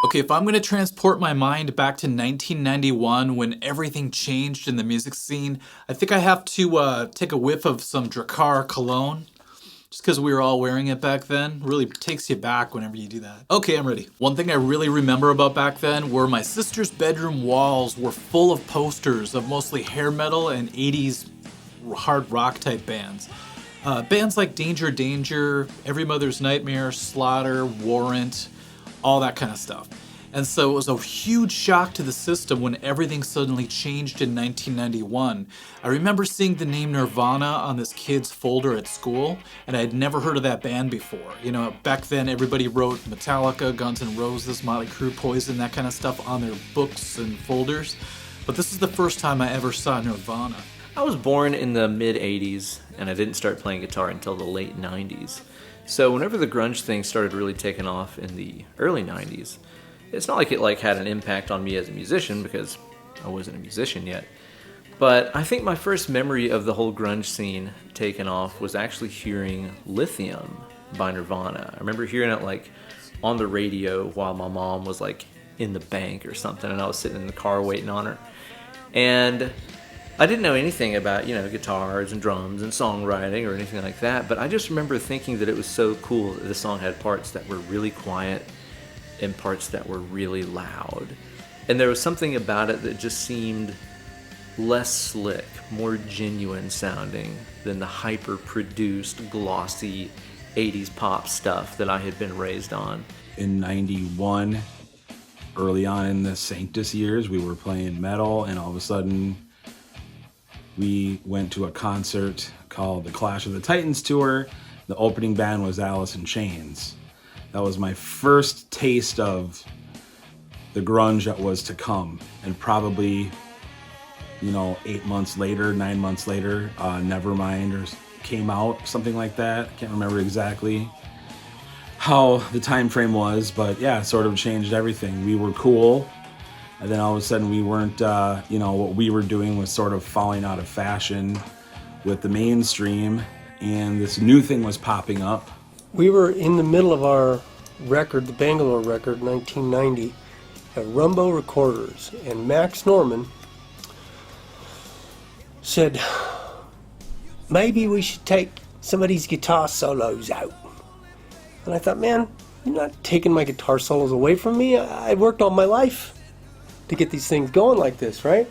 Okay, if I'm going to transport my mind back to 1991 when everything changed in the music scene, I think I have to take a whiff of some Drakkar cologne. Just because we were all wearing it back then. Really takes you back whenever you do that. Okay, I'm ready. One thing I really remember about back then were my sister's bedroom walls were full of posters of mostly hair metal and 80s hard rock type bands. Bands like Danger Danger, Every Mother's Nightmare, Slaughter, Warrant, all that kind of stuff. And so it was a huge shock to the system when everything suddenly changed in 1991. I remember seeing the name Nirvana on this kid's folder at school, and I had never heard of that band before. You know, back then everybody wrote Metallica, Guns N' Roses, Motley Crue, Poison, that kind of stuff on their books and folders. But this is the first time I ever saw Nirvana. I was born in the mid-'80s, and I didn't start playing guitar until the late '90s. So whenever the grunge thing started really taking off in the early '90s, it's not like it had an impact on me as a musician, because I wasn't a musician yet. But I think my first memory of the whole grunge scene taking off was actually hearing Lithium by Nirvana. I remember hearing it on the radio while my mom was in the bank or something, and I was sitting in the car waiting on her. And I didn't know anything about, guitars and drums and songwriting or anything like that, but I just remember thinking that it was so cool that the song had parts that were really quiet and parts that were really loud. And there was something about it that just seemed less slick, more genuine sounding than the hyper-produced, glossy 80s pop stuff that I had been raised on. In 91, early on in the Sanctus years, we were playing metal, and all of a sudden we went to a concert called the Clash of the Titans Tour. The opening band was Alice in Chains. That was my first taste of the grunge that was to come. And probably, 8 months later, 9 months later, Nevermind came out, something like that. I can't remember exactly how the time frame was, but yeah, it sort of changed everything. We were cool. And then all of a sudden we weren't, what we were doing was sort of falling out of fashion with the mainstream, and this new thing was popping up. We were in the middle of our record, the Bangalore record, 1990, at Rumbo Recorders, and Max Norman said, maybe we should take some of these guitar solos out. And I thought, man, you're not taking my guitar solos away from me. I worked all my life to get these things going like this, right?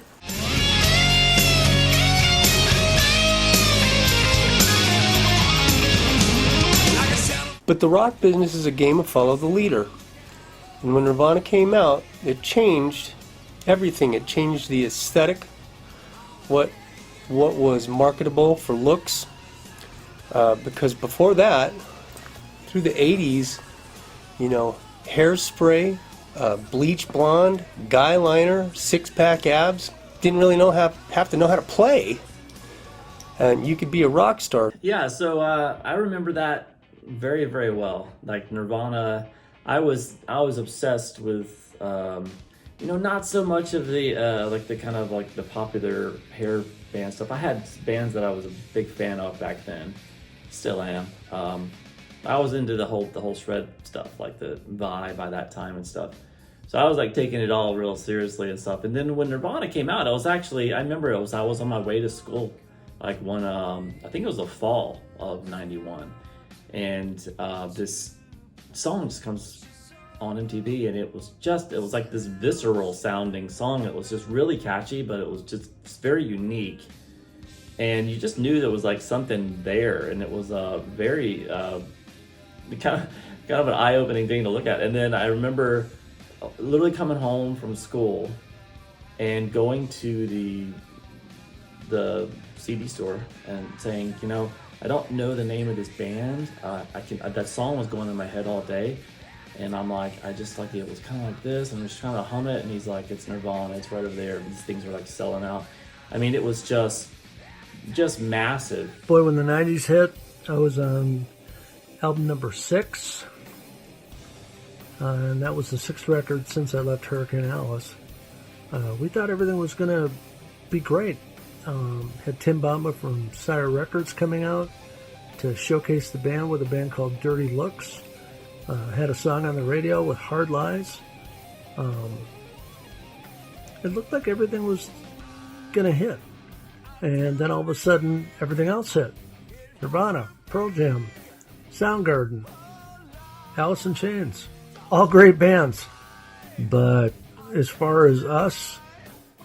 But the rock business is a game of follow the leader. And when Nirvana came out, it changed everything. It changed the aesthetic, what was marketable for looks. Because before that, through the 80s, Hairspray, bleach blonde, guy liner, six-pack abs, didn't really have to know how to play, and you could be a rock star. Yeah, so I remember that very, very well. Nirvana, I was obsessed with, not so much of the the kind of the popular hair band stuff. I had bands that I was a big fan of back then, still am. I was into the whole shred stuff, the Vibe by that time and stuff. So I was taking it all real seriously and stuff. And then when Nirvana came out, I remember I was on my way to school, I think it was the fall of '91, and this song just comes on MTV, and it was this visceral sounding song. It was just really catchy, but it was just very unique, and you just knew there was something there, and it was a very kind of an eye-opening thing to look at. And then I remember literally coming home from school and going to the CD store and saying, I don't know the name of this band. That song was going in my head all day, and I'm I just it was kind of like this, and I'm just trying to hum it. And he's like, it's Nirvana, it's right over there. These things were selling out. I mean, it was just massive. Boy, when the 90s hit, I was on album number 6. And that was the 6th record since I left Hurricane Alice. We thought everything was going to be great. Had Tim Bamba from Sire Records coming out to showcase the band with a band called Dirty Looks. Had a song on the radio with Hard Lies. It looked like everything was going to hit. And then all of a sudden, everything else hit. Nirvana, Pearl Jam, Soundgarden, Alice in Chains. All great bands. But as far as us,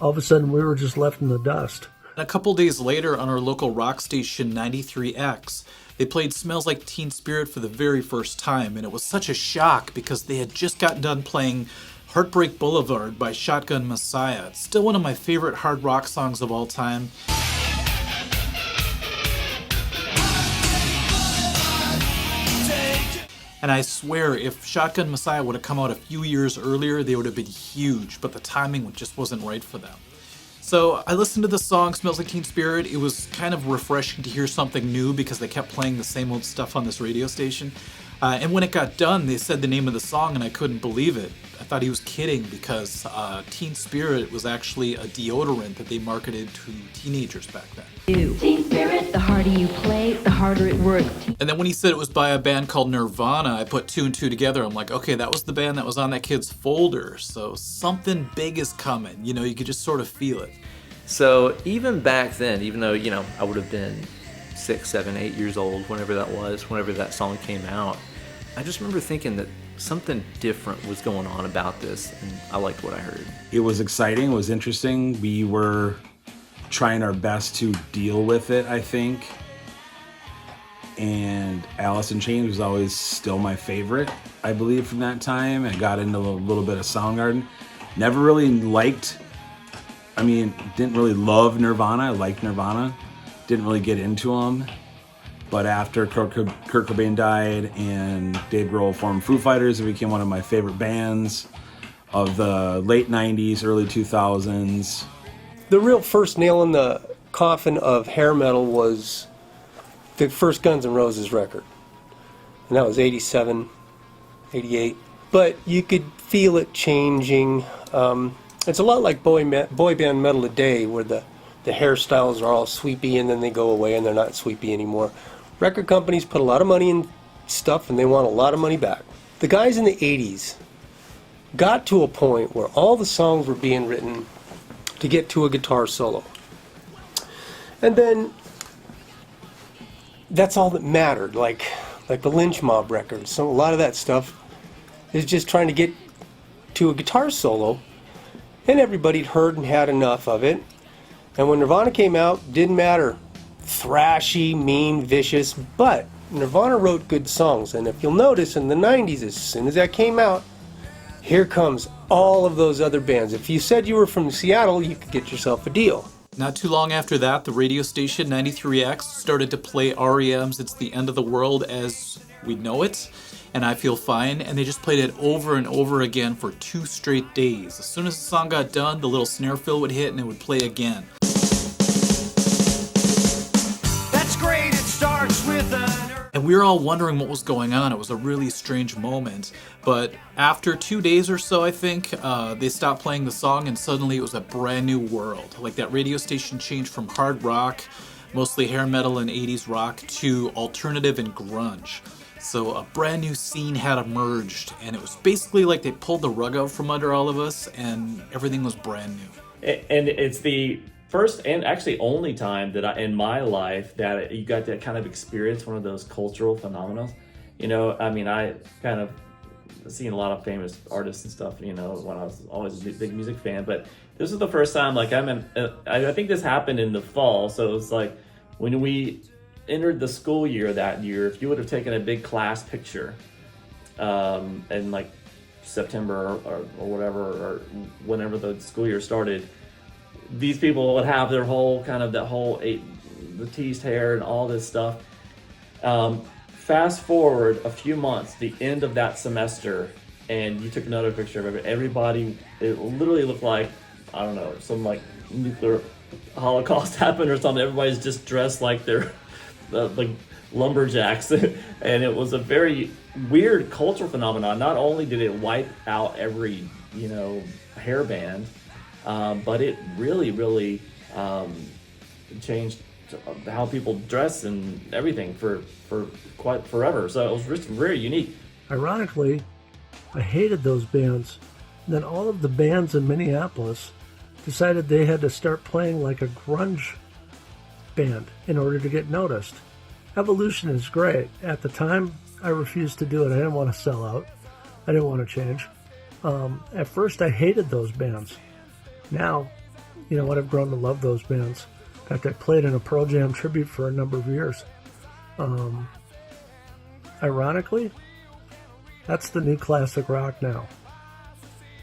all of a sudden we were just left in the dust. A couple days later on our local rock station 93X, they played Smells Like Teen Spirit for the very first time, and it was such a shock because they had just gotten done playing Heartbreak Boulevard by Shotgun Messiah. It's still one of my favorite hard rock songs of all time. And I swear, if Shotgun Messiah would have come out a few years earlier, they would have been huge, but the timing just wasn't right for them. So I listened to the song Smells Like Teen Spirit. It was kind of refreshing to hear something new because they kept playing the same old stuff on this radio station. And when it got done, they said the name of the song and I couldn't believe it. I thought he was kidding because Teen Spirit was actually a deodorant that they marketed to teenagers back then. Teen Spirit, the harder you play, the harder it works. And then when he said it was by a band called Nirvana, I put two and two together. I'm like, okay, that was the band that was on that kid's folder. So something big is coming. You know, you could just sort of feel it. So even back then, even though, I would have been 6, 7, 8 years old, whenever that song came out, I just remember thinking that something different was going on about this, and I liked what I heard. It was exciting, it was interesting. We were trying our best to deal with it, I think. And Alice in Chains was always still my favorite, I believe, from that time. I got into a little bit of Soundgarden. Never really didn't really love Nirvana. I liked Nirvana. Didn't really get into them. But after Kurt Cobain died and Dave Grohl formed Foo Fighters, it became one of my favorite bands of the late 90s, early 2000s. The real first nail in the coffin of hair metal was the first Guns N' Roses record. And that was 87, 88. But you could feel it changing. It's a lot like boy band metal today, where the hairstyles are all sweepy and then they go away and they're not sweepy anymore. Record companies put a lot of money in stuff and they want a lot of money back. The guys in the 80s got to a point where all the songs were being written to get to a guitar solo. And then that's all that mattered, like the Lynch Mob records. So a lot of that stuff is just trying to get to a guitar solo, and everybody'd heard and had enough of it. And when Nirvana came out, didn't matter. Thrashy, mean, vicious, but Nirvana wrote good songs. And if you'll notice, in the 90s, as soon as that came out, here comes all of those other bands. If you said you were from Seattle, you could get yourself a deal. Not too long after that, the radio station 93X started to play REM's It's the End of the World as We Know It, and I Feel Fine, and they just played it over and over again for 2 straight days. As soon as the song got done, the little snare fill would hit and it would play again. And we were all wondering what was going on. It was a really strange moment. But after 2 days or so, I think, they stopped playing the song and suddenly it was a brand new world. Like that radio station changed from hard rock, mostly hair metal and 80s rock, to alternative and grunge. So a brand new scene had emerged, and it was basically like they pulled the rug out from under all of us and everything was brand new. And it's the first and actually only time that in my life that you got to kind of experience one of those cultural phenomena. I kind of seen a lot of famous artists and stuff, when I was always a big music fan, but this is the first time, I think this happened in the fall, so it was like when we entered the school year that year, if you would have taken a big class picture in like September or whatever, or whenever the school year started, these people would have their whole the teased hair and all this stuff. Fast forward a few months, the end of that semester, and you took another picture of everybody. It literally looked like, I don't know, some like nuclear holocaust happened or something. Everybody's just dressed like they're like lumberjacks, and it was a very weird cultural phenomenon. Not only did it wipe out every hair band, but it really changed how people dress and everything for quite forever. So it was just very unique. Ironically, I hated those bands then all of the bands in Minneapolis decided they had to start playing like a grunge band in order to get noticed. Evolution is great. At the time, I refused to do it. I didn't want to sell out. I didn't want to change. At first, I hated those bands. Now, you know what? I've grown to love those bands. In fact, I played in a Pearl Jam tribute for a number of years. Ironically, that's the new classic rock now.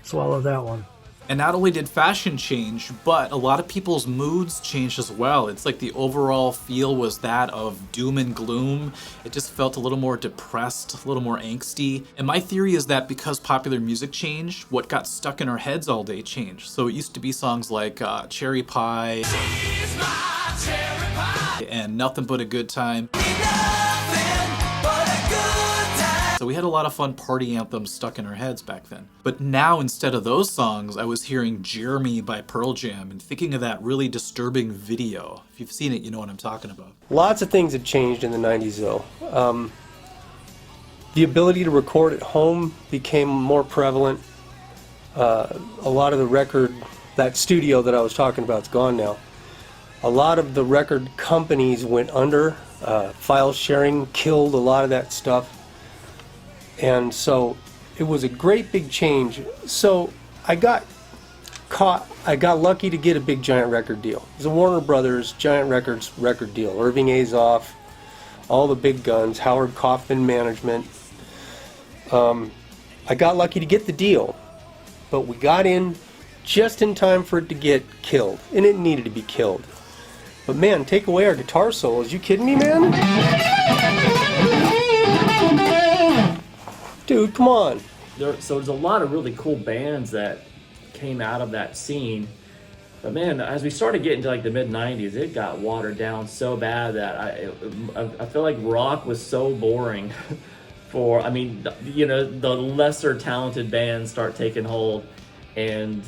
Swallow that one. And not only did fashion change, but a lot of people's moods changed as well. It's like the overall feel was that of doom and gloom. It just felt a little more depressed, a little more angsty. And my theory is that because popular music changed, what got stuck in our heads all day changed. So it used to be songs like Cherry Pie and Nothing But a Good Time. So we had a lot of fun party anthems stuck in our heads back then. But now, instead of those songs, I was hearing Jeremy by Pearl Jam and thinking of that really disturbing video. If you've seen it, you know what I'm talking about. Lots of things had changed in the 90s, though. The ability to record at home became more prevalent. A lot of the that studio that I was talking about is gone now. A lot of the record companies went under. File sharing killed a lot of that stuff. And so it was a great big change. So I got lucky to get a big giant record deal. It was a Warner Brothers Giant Records record deal. Irving Azoff, all the big guns, Howard Kaufman management. I got lucky to get the deal, but we got in just in time for it to get killed, and it needed to be killed. But man, take away our guitar solos. You kidding me, man? Dude, come on. So there's a lot of really cool bands that came out of that scene. But man, as we started getting to like the mid-90s, it got watered down so bad that I feel like rock was so boring for, I mean, you know, the lesser talented bands start taking hold and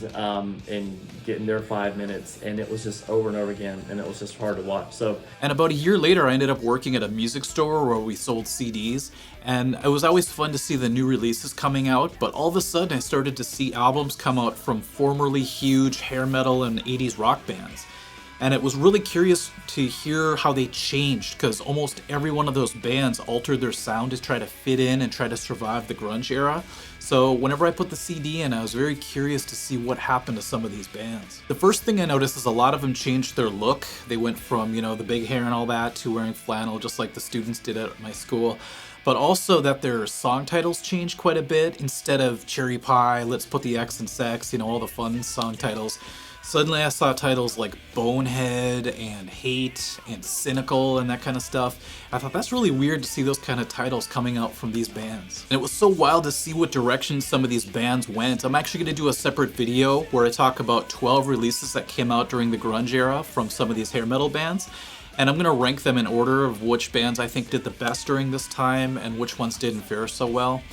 getting their 5 minutes, and it was just over and over again, and it was just hard to watch. So, and about a year later, I ended up working at a music store where we sold CDs, and it was always fun to see the new releases coming out, but all of a sudden I started to see albums come out from formerly huge hair metal and 80s rock bands. And it was really curious to hear how they changed, because almost every one of those bands altered their sound to try to fit in and try to survive the grunge era. So whenever I put the CD in, I was very curious to see what happened to some of these bands. The first thing I noticed is a lot of them changed their look. They went from, you know, the big hair and all that to wearing flannel, just like the students did at my school. But also that their song titles changed quite a bit. Instead of Cherry Pie, Let's Put the X in Sex, you know, all the fun song titles. Suddenly I saw titles like Bonehead and Hate and Cynical and that kind of stuff. I thought that's really weird to see those kind of titles coming out from these bands. And it was so wild to see what direction some of these bands went. I'm actually going to do a separate video where I talk about 12 releases that came out during the grunge era from some of these hair metal bands. And I'm going to rank them in order of which bands I think did the best during this time and which ones didn't fare so well.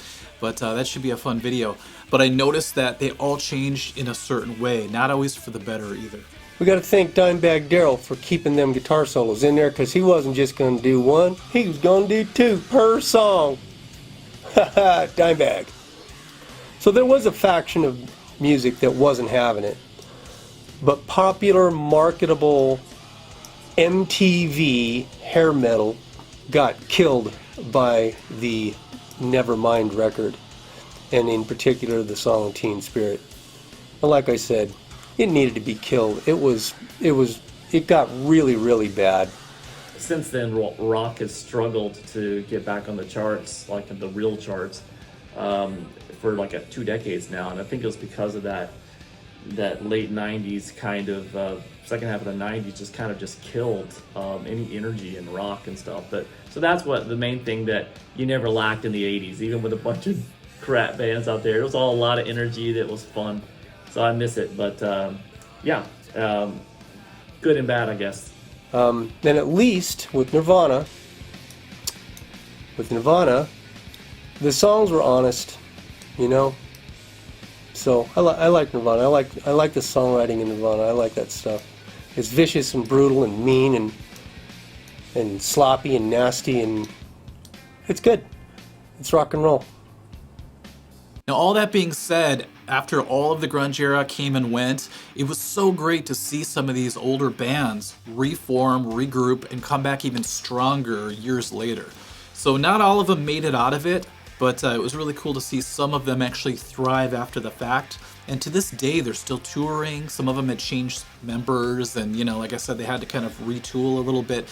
But that should be a fun video. But I noticed that they all changed in a certain way, not always for the better either. We got to thank Dimebag Darrell for keeping them guitar solos in there, because he wasn't just going to do one, he was going to do two per song. Haha, Dimebag. So there was a faction of music that wasn't having it. But popular, marketable MTV hair metal got killed by the Nevermind record, and in particular the song Teen Spirit. And like I said, it needed to be killed. It got really, really bad. Since then, rock has struggled to get back on the charts, like the real charts, for like 2 decades now, and I think it was because of that late 90s kind of second half of the 90s just killed any energy in rock and stuff. But so that's what the main thing that you never lacked in the 80s, even with a bunch of crap bands out there. It was all a lot of energy that was fun, so I miss it. But yeah, good and bad, I guess. And at least with Nirvana, the songs were honest, you know. So I like Nirvana. I like the songwriting in Nirvana. I like that stuff. It's vicious and brutal and mean and sloppy and nasty, and it's good. It's rock and roll. Now, all that being said, after all of the grunge era came and went, it was so great to see some of these older bands reform, regroup, and come back even stronger years later. So not all of them made it out of it, but it was really cool to see some of them actually thrive after the fact. And to this day, they're still touring. Some of them had changed members, and like I said, they had to kind of retool a little bit.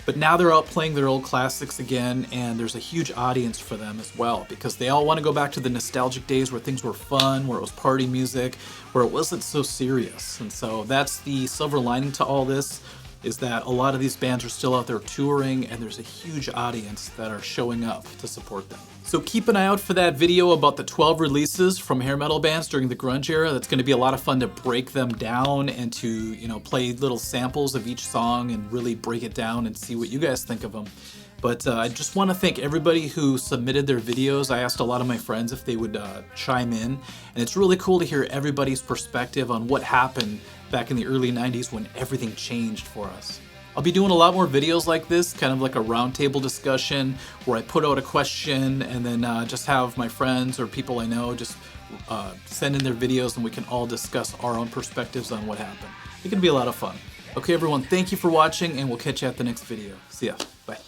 But now they're out playing their old classics again, and there's a huge audience for them as well, because they all want to go back to the nostalgic days where things were fun, where it was party music, where it wasn't so serious. And so that's the silver lining to all this, is that a lot of these bands are still out there touring, and there's a huge audience that are showing up to support them. So keep an eye out for that video about the 12 releases from hair metal bands during the grunge era. That's going to be a lot of fun to break them down and to, play little samples of each song and really break it down and see what you guys think of them. But I just want to thank everybody who submitted their videos. I asked a lot of my friends if they would chime in, and it's really cool to hear everybody's perspective on what happened back in the early 90s when everything changed for us. I'll be doing a lot more videos like this, kind of like a roundtable discussion where I put out a question and then just have my friends or people I know just send in their videos and we can all discuss our own perspectives on what happened. It can be a lot of fun. Okay, everyone, thank you for watching, and we'll catch you at the next video. See ya. Bye.